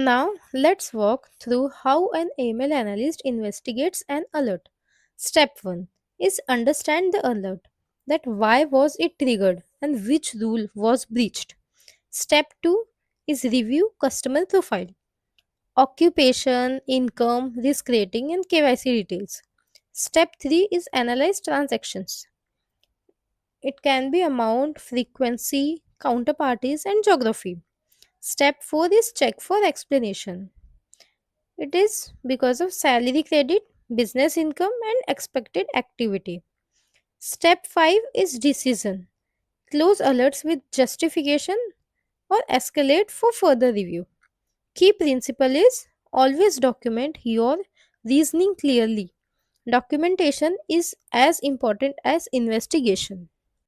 Now, let's walk through how an AML analyst investigates an alert. Step 1 is understand the alert. That why was it triggered and which rule was breached. Step 2 is review customer profile, occupation, income, risk rating and KYC details. Step 3 is analyze transactions. It can be amount, frequency, counterparties and geography. Step 4 is check for explanation. It is because of salary credit, business income, and expected activity. Step 5 is decision. Close alerts with justification or escalate for further review. Key principle is always document your reasoning clearly. Documentation is as important as investigation.